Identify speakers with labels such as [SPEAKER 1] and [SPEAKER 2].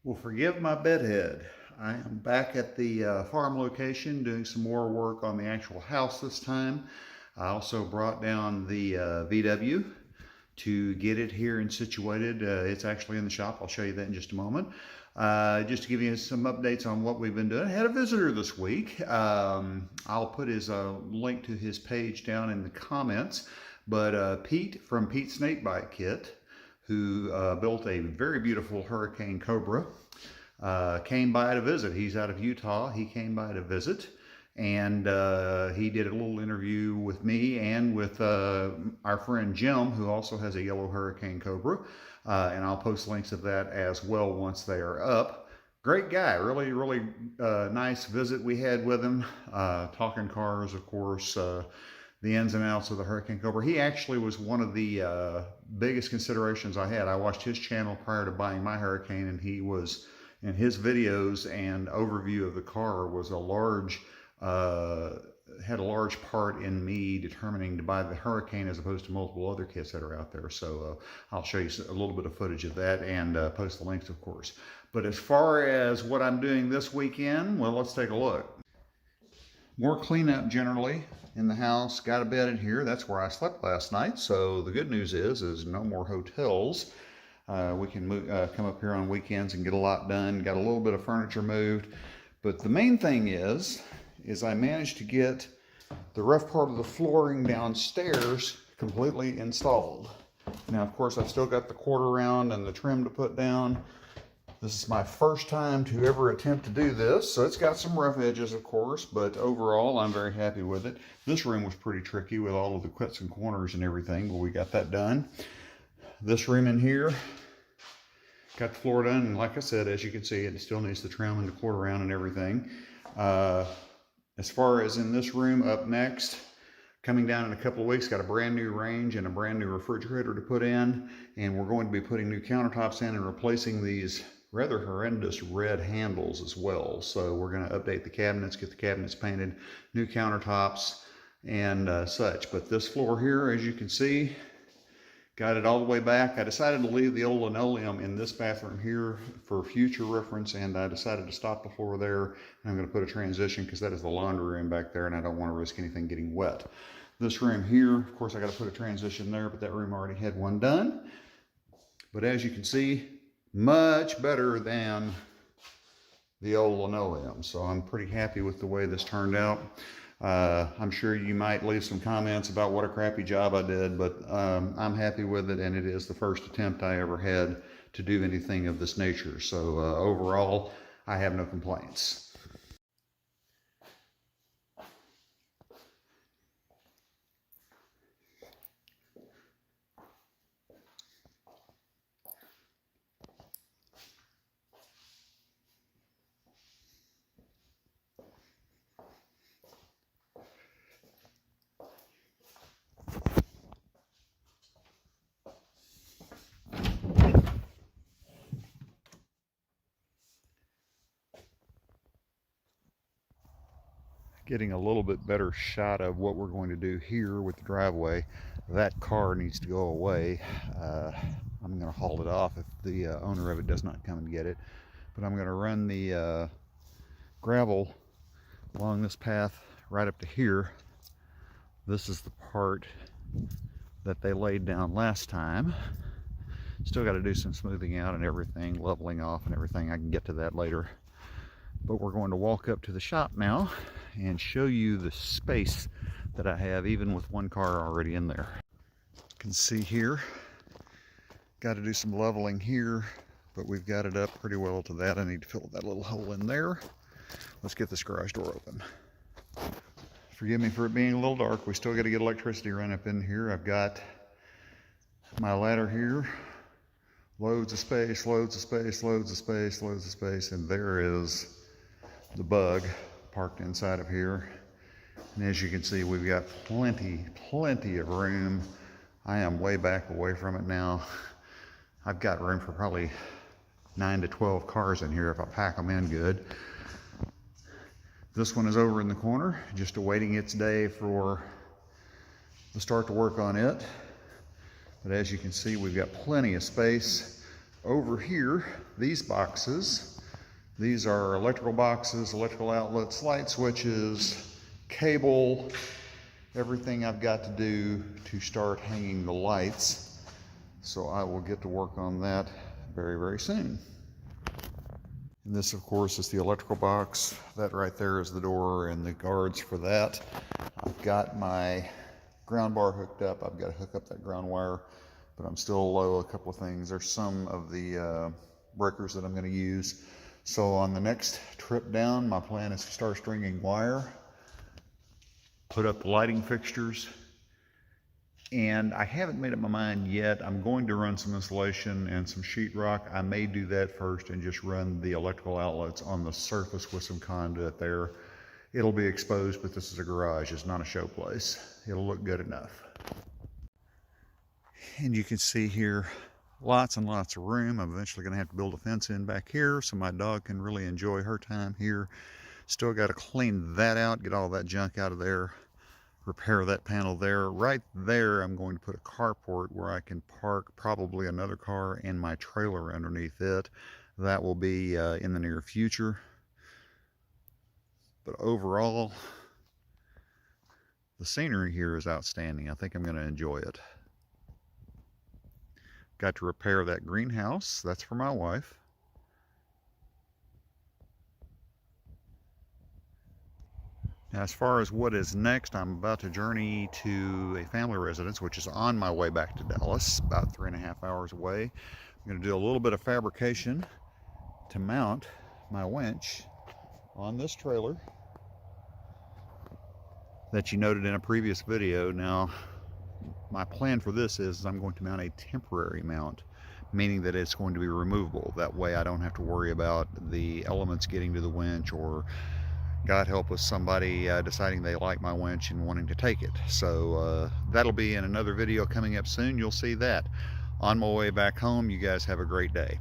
[SPEAKER 1] Well, forgive my bedhead. I am back at the farm location doing some more work on the actual house this time. I also brought down the VW to get it here and situated. It's actually in the shop. I'll show you that in just a moment. Just to give you some updates on what we've been doing. I had a visitor this week. I'll put his link to his page down in the comments. But Pete from Pete Snakebite Kit, who built a very beautiful Hurricane Cobra, came by to visit. He's out of Utah. He came by to visit, and he did a little interview with me and with our friend Jim, who also has a yellow Hurricane Cobra, and I'll post links of that as well once they are up. Great guy, really nice visit we had with him, talking cars, of course, the ins and outs of the Hurricane Cobra. He actually was one of the biggest considerations I had. I watched his channel prior to buying my Hurricane, and he was, in his videos and overview of the car, was a large, had a large part in me determining to buy the Hurricane as opposed to multiple other kits that are out there. So I'll show you a little bit of footage of that and post the links, of course. But as far as what I'm doing this weekend, well, let's take a look. More cleanup generally in the house. Got a bed in here. That's where I slept last night. So the good news is no more hotels. We can come up here on weekends and get a lot done. Got a little bit of furniture moved. But the main thing is I managed to get the rough part of the flooring downstairs completely installed. Now, of course, I've still got the quarter round and the trim to put down. This is my first time to ever attempt to do this, so it's got some rough edges, of course, but overall I'm very happy with it. This room was pretty tricky with all of the cuts and corners and everything, but we got that done. This room in here, got the floor done, and like I said, as you can see, it still needs the trim and the quarter round and everything. As far as in this room up next, coming down in a couple of weeks, got a brand new range and a brand new refrigerator to put in, and we're going to be putting new countertops in and replacing these rather horrendous red handles as well. So we're going to update the cabinets, get the cabinets painted, new countertops and such. But this floor here, as you can see, got it all the way back. I decided to leave the old linoleum in this bathroom here for future reference, and I decided to stop the floor there. And I'm going to put a transition because that is the laundry room back there, and I don't want to risk anything getting wet. This room here, of course, I got to put a transition there, but that room already had one done. But as you can see, much better than the old linoleum. So I'm pretty happy with the way this turned out. I'm sure you might leave some comments about what a crappy job I did, but I'm happy with it, and it is the first attempt I ever had to do anything of this nature. So overall, I have no complaints. Getting a little bit better shot of what we're going to do here with the driveway. That car needs to go away. I'm going to haul it off if the owner of it does not come and get it. But I'm going to run the gravel along this path right up to here. This is the part that they laid down last time. Still got to do some smoothing out and everything, leveling off and everything. I can get to that later. But we're going to walk up to the shop now and show you the space that I have, even with one car already in there. You can see here, got to do some leveling here, but we've got it up pretty well to that. I need to fill that little hole in there. Let's get this garage door open. Forgive me for it being a little dark. We still got to get electricity run up in here. I've got my ladder here. Loads of space, loads of space, loads of space, loads of space, and there is the bug parked inside of here. And as you can see, we've got plenty of room. I am way back away from it now. I've got room for probably 9 to 12 cars in here if I pack them in good. This one is over in the corner, just awaiting its day for the start to work on it. But as you can see, we've got plenty of space. Over here, these boxes, these are electrical boxes, electrical outlets, light switches, cable, everything I've got to do to start hanging the lights. So I will get to work on that very, very soon. And this, of course, is the electrical box. That right there is the door and the guards for that. I've got my ground bar hooked up. I've got to hook up that ground wire, but I'm still low a couple of things. There's some of the breakers that I'm going to use. So on the next trip down, my plan is to start stringing wire, put up the lighting fixtures, and I haven't made up my mind yet. I'm going to run some insulation and some sheetrock. I may do that first and just run the electrical outlets on the surface with some conduit there. It'll be exposed, but this is a garage. It's not a show place. It'll look good enough. And you can see here, lots and lots of room. I'm eventually going to have to build a fence in back here so my dog can really enjoy her time here. Still got to clean that out, get all that junk out of there, repair that panel there. Right there, I'm going to put a carport where I can park probably another car and my trailer underneath it. That will be in the near future. But overall, the scenery here is outstanding. I think I'm going to enjoy it. Got to repair that greenhouse. That's for my wife. Now, as far as what is next, I'm about to journey to a family residence, which is on my way back to Dallas, about 3.5 hours away. I'm going to do a little bit of fabrication to mount my winch on this trailer that you noted in a previous video. Now, my plan for this is I'm going to mount a temporary mount, meaning that it's going to be removable. That way I don't have to worry about the elements getting to the winch, or God help us, somebody deciding they like my winch and wanting to take it. So that'll be in another video coming up soon. You'll see that. On my way back home, you guys have a great day.